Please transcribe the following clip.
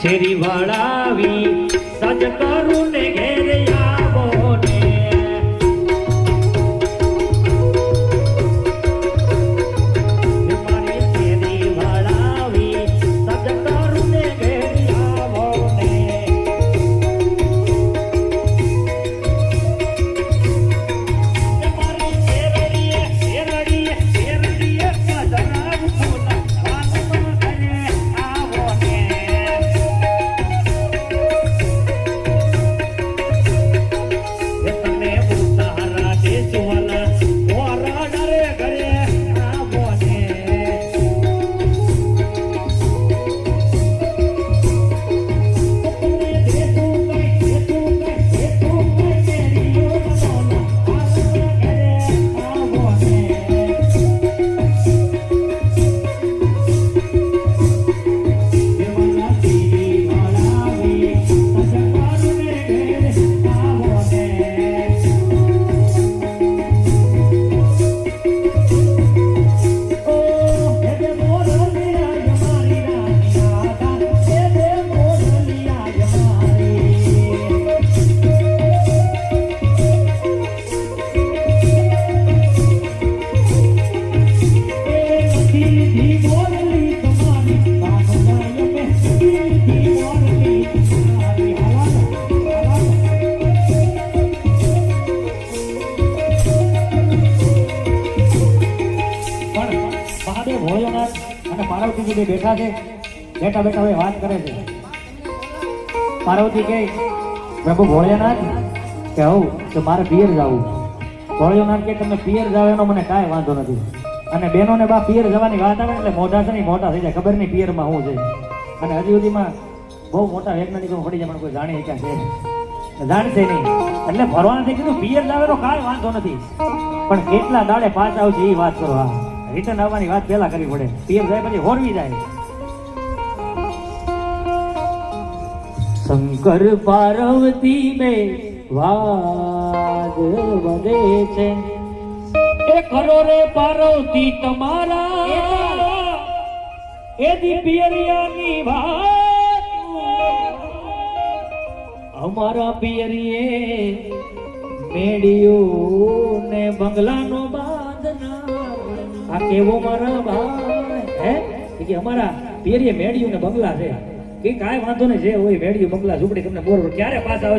શેરી વળાવી સજ કરું ને ઘેર આવો ને મારી શેરી વળાવી સજ કરું ને ઘેર આવો ને મારી શેરડીએ શેરડીએ શેરડીએ સજનાવ ફૂલા વાતમાં કરે આવો ને તમે ઉતારા દેશવાલા મોરા ડરે ઘરે આવો ને તમે દેતું કઈ કેરીઓ બનાવો આવો ઘરે આવો ને દેવાના તીરી વાળાવી સજવાનું ને ઘેર આવો ને ઓ હે મોરલિયા મારી રાની આદા હે મોરલિયા મારી ધી મોરલી તમારી બાંધનાય મે ધી મોરલી તમારી હવા પણ મહાદેવ ભોળાનાથ અને પાર્વતીજી બે બેઠા છે બેઠા બેઠા હવે વાત કરે છે પાર્વતી કહે પ્રભુ ભોળાનાથ કે હું કે મારે પિયર જવું ભોળાનાથ કે તમે પિયર જાવ એનો મને કાંઈ વાંધો નથી અને બેનો ને બા પિયર જવાની વાત આવે એટલે મોઢા છે ને મોટા થઈ જાય ખબર નહીં પિયરમાં શું છે અને હજી સુધીમાં બહુ મોટા વૈજ્ઞાનિકો પડી જાય પણ કોઈ જાણી શક્યા છે જાણશે નહીં એટલે ભરવાનાથી કીધું પિયર જાવ એનો કાંઈ વાંધો નથી પણ કેટલા દાડે પાછા આવશે એ વાત કરો હા રિટર્ન આવવાની વાત પહેલા કરવી પડે પિયર જાય પછી હોરવી જાય શંકર પાર્વતી બે વાદ વધે છે એ કરો રે પાર્વતી તમારા એ દી પિયરિયાની વાત અમારા પિયરીએ મેડિયું ને બંગલાનો બાંધના આ કેવો મારા ભાઈ હે કે અમારા પિયરીએ મેડિયું ને બંગલા છે કે કાંઈ વાંધો નહીં જે હોય મેડિયું બંગલા ઝૂંપડી તમને બોર ક્યારે પાછા